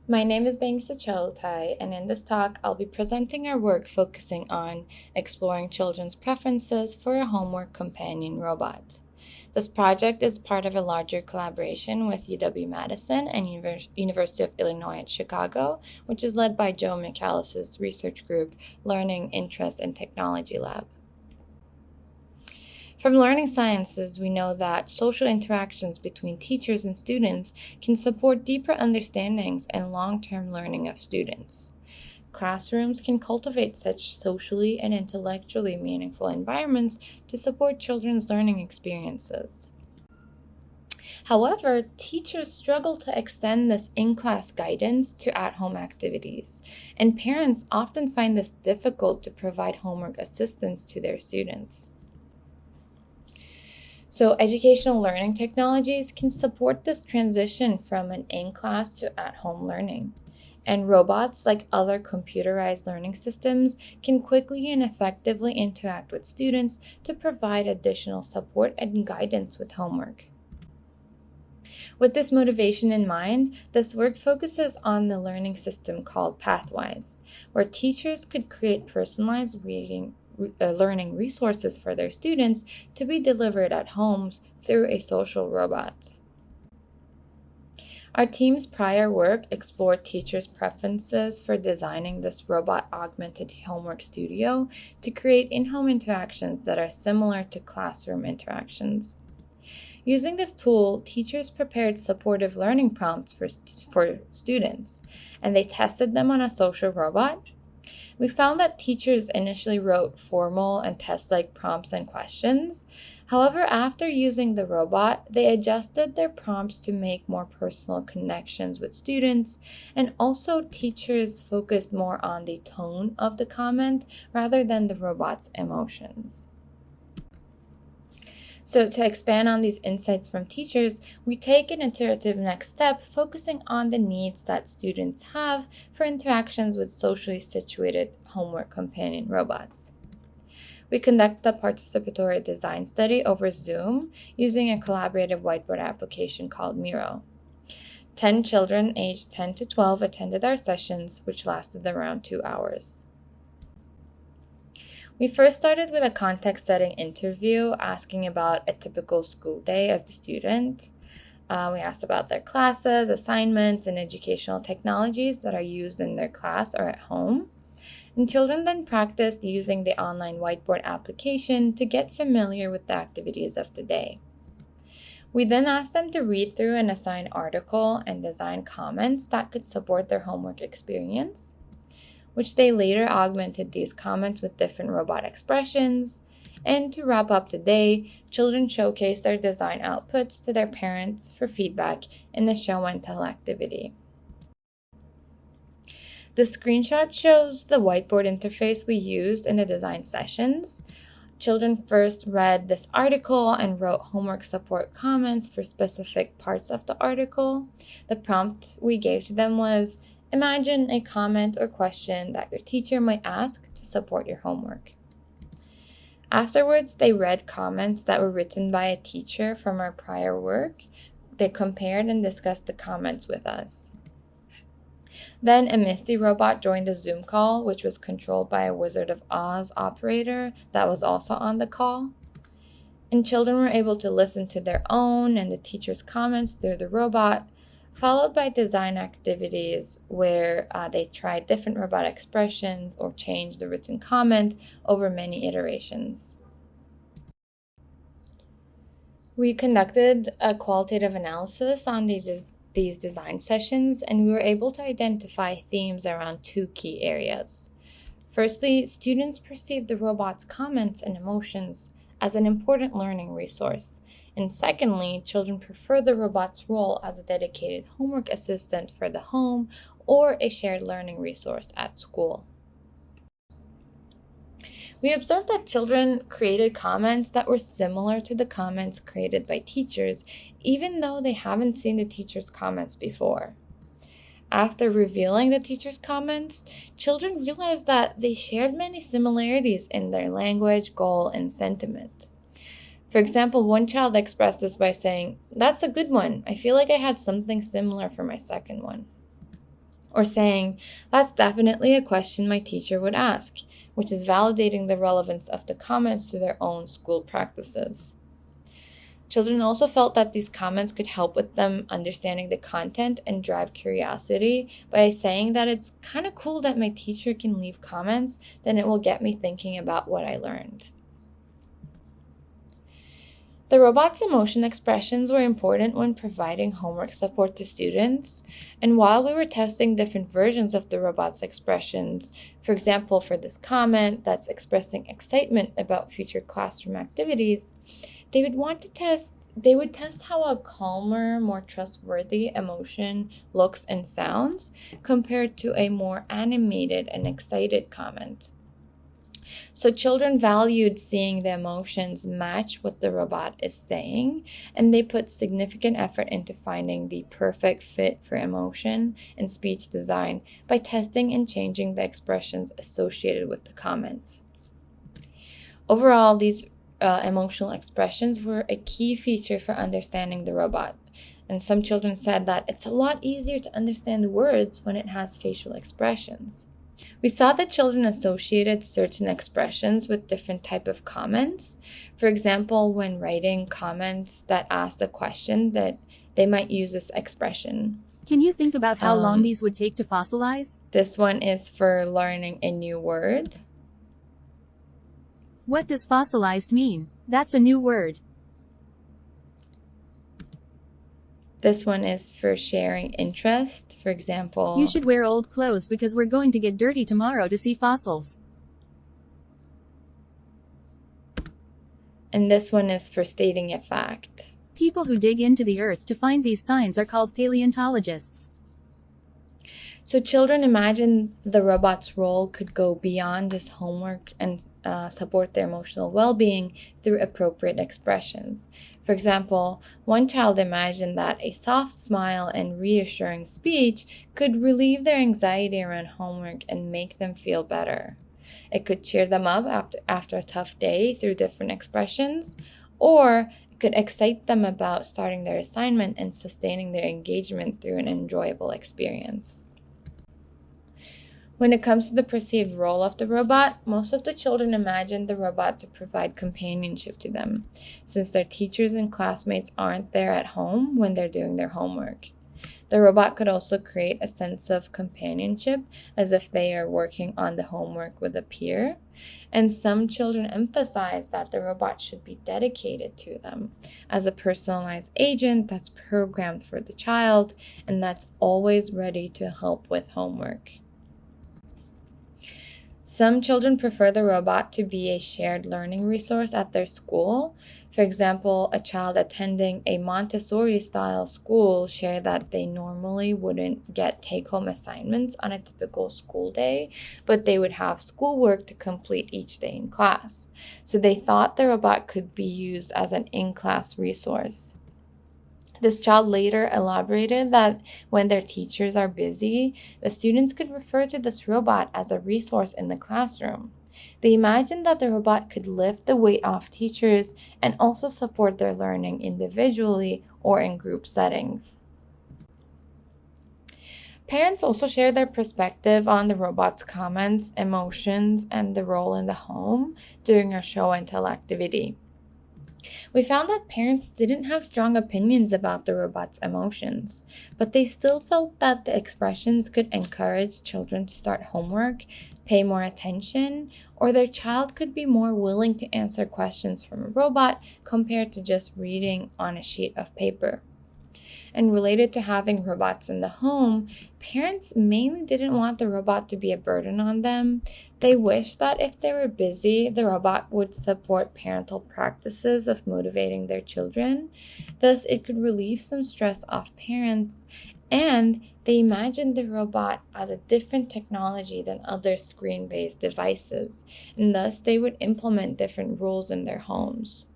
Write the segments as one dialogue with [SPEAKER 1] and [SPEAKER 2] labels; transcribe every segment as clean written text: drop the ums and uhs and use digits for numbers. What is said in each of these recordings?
[SPEAKER 1] My name is Bengisu Cagiltay, and in this talk, I'll be presenting our work focusing on exploring children's preferences for a homework companion robot. This project is part of a larger collaboration with UW-Madison and University of Illinois at Chicago, which is led by Joe Michaelis' research group, Learning, Interest, and Technology Lab. From learning sciences, we know that social interactions between teachers and students can support deeper understandings and long-term learning of students. Classrooms can cultivate such socially and intellectually meaningful environments to support children's learning experiences. However, teachers struggle to extend this in-class guidance to at-home activities, and parents often find this difficult to provide homework assistance to their students. So educational learning technologies can support this transition from an in-class to at-home learning. And robots, like other computerized learning systems, can quickly and effectively interact with students to provide additional support and guidance with homework. With this motivation in mind, this work focuses on the learning system called Pathwise, where teachers could create personalized learning resources for their students to be delivered at homes through a social robot. Our team's prior work explored teachers' preferences for designing this robot-augmented homework studio to create in-home interactions that are similar to classroom interactions. Using this tool, teachers prepared supportive learning prompts for students, and they tested them on a social robot. We found that teachers initially wrote formal and test-like prompts and questions. However, after using the robot, they adjusted their prompts to make more personal connections with students, and also teachers focused more on the tone of the comment rather than the robot's emotions. So to expand on these insights from teachers, we take an iterative next step focusing on the needs that students have for interactions with socially situated homework companion robots. We conduct a participatory design study over Zoom using a collaborative whiteboard application called Miro. 10 children aged 10 to 12 attended our sessions, which lasted around 2 hours. We first started with a context-setting interview asking about a typical school day of the student. We asked about their classes, assignments, and educational technologies that are used in their class or at home. And children then practiced using the online whiteboard application to get familiar with the activities of the day. We then asked them to read through an assigned article and design comments that could support their homework experience, which they later augmented these comments with different robot expressions. And to wrap up the day, children showcased their design outputs to their parents for feedback in the show and tell activity. The screenshot shows the whiteboard interface we used in the design sessions. Children first read this article and wrote homework support comments for specific parts of the article. The prompt we gave to them was, imagine a comment or question that your teacher might ask to support your homework. Afterwards, they read comments that were written by a teacher from our prior work. They compared and discussed the comments with us. Then a Misty robot joined the Zoom call, which was controlled by a Wizard of Oz operator that was also on the call. And children were able to listen to their own and the teacher's comments through the robot, followed by design activities where they tried different robot expressions or changed the written comment over many iterations. We conducted a qualitative analysis on these design sessions, and we were able to identify themes around 2 key areas. Firstly, students perceived the robot's comments and emotions as an important learning resource. And secondly, children prefer the robot's role as a dedicated homework assistant for the home or a shared learning resource at school. We observed that children created comments that were similar to the comments created by teachers, even though they haven't seen the teacher's comments before. After revealing the teacher's comments, children realized that they shared many similarities in their language, goal, and sentiment. For example, one child expressed this by saying, "That's a good one. I feel like I had something similar for my second one." or saying, "That's definitely a question my teacher would ask," which is validating the relevance of the comments to their own school practices. Children also felt that these comments could help with them understanding the content and drive curiosity by saying that it's kind of cool that my teacher can leave comments, then it will get me thinking about what I learned. The robot's emotion expressions were important when providing homework support to students, and while we were testing different versions of the robot's expressions, for example, for this comment that's expressing excitement about future classroom activities, they would test how a calmer, more trustworthy emotion looks and sounds compared to a more animated and excited comment. So children valued seeing the emotions match what the robot is saying, and they put significant effort into finding the perfect fit for emotion and speech design by testing and changing the expressions associated with the comments. Overall, these emotional expressions were a key feature for understanding the robot. And some children said that it's a lot easier to understand the words when it has facial expressions. We saw that children associated certain expressions with different type of comments. For example, when writing comments that asked a question, that they might use this expression.
[SPEAKER 2] Can you think about how long these would take to fossilize?
[SPEAKER 1] This one is for learning a new word.
[SPEAKER 2] What does fossilized mean? That's a new word.
[SPEAKER 1] This one is for sharing interest. For example,
[SPEAKER 2] You should wear old clothes because we're going to get dirty tomorrow to see fossils.
[SPEAKER 1] And this one is for stating a fact.
[SPEAKER 2] People who dig into the earth to find these signs are called paleontologists.
[SPEAKER 1] So children imagine the robot's role could go beyond just homework and support their emotional well-being through appropriate expressions. For example, one child imagined that a soft smile and reassuring speech could relieve their anxiety around homework and make them feel better. It could cheer them up after a tough day through different expressions, or it could excite them about starting their assignment and sustaining their engagement through an enjoyable experience. When it comes to the perceived role of the robot, most of the children imagined the robot to provide companionship to them, since their teachers and classmates aren't there at home when they're doing their homework. The robot could also create a sense of companionship, as if they are working on the homework with a peer. And some children emphasize that the robot should be dedicated to them as a personalized agent that's programmed for the child and that's always ready to help with homework. Some children prefer the robot to be a shared learning resource at their school. For example, a child attending a Montessori-style school shared that they normally wouldn't get take-home assignments on a typical school day, but they would have schoolwork to complete each day in class. So they thought the robot could be used as an in-class resource. This child later elaborated that when their teachers are busy, the students could refer to this robot as a resource in the classroom. They imagined that the robot could lift the weight off teachers and also support their learning individually or in group settings. Parents also shared their perspective on the robot's comments, emotions, and the role in the home during our show and tell activity. We found that parents didn't have strong opinions about the robot's emotions, but they still felt that the expressions could encourage children to start homework, pay more attention, or their child could be more willing to answer questions from a robot compared to just reading on a sheet of paper. And related to having robots in the home, parents mainly didn't want the robot to be a burden on them. They wished that if they were busy, the robot would support parental practices of motivating their children. Thus, it could relieve some stress off parents, and they imagined the robot as a different technology than other screen-based devices, and thus they would implement different rules in their homes.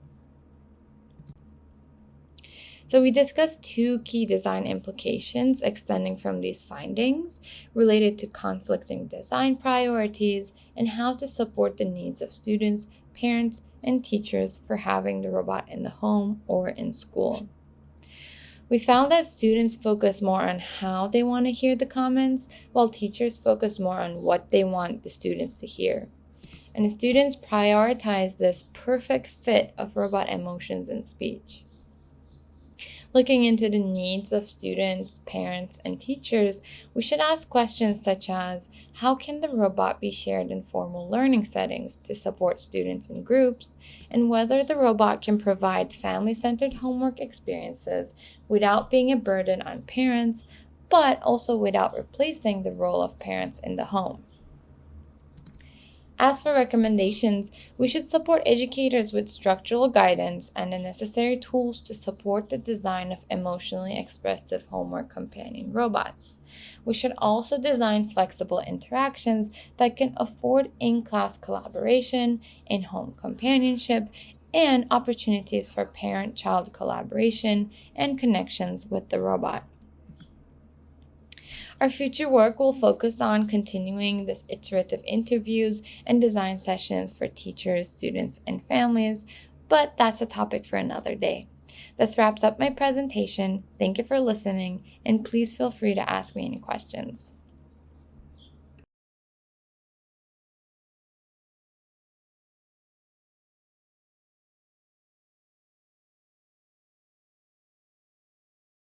[SPEAKER 1] So we discussed two key design implications extending from these findings related to conflicting design priorities and how to support the needs of students, parents, and teachers for having the robot in the home or in school. We found that students focus more on how they want to hear the comments, while teachers focus more on what they want the students to hear. And the students prioritize this perfect fit of robot emotions and speech. Looking into the needs of students, parents, and teachers, we should ask questions such as, how can the robot be shared in formal learning settings to support students in groups, and whether the robot can provide family-centered homework experiences without being a burden on parents, but also without replacing the role of parents in the home. As for recommendations, we should support educators with structural guidance and the necessary tools to support the design of emotionally expressive homework companion robots. We should also design flexible interactions that can afford in-class collaboration, in-home companionship, and opportunities for parent-child collaboration and connections with the robot. Our future work will focus on continuing this iterative interviews and design sessions for teachers, students, and families, but that's a topic for another day. This wraps up my presentation. Thank you for listening, and please feel free to ask me any questions.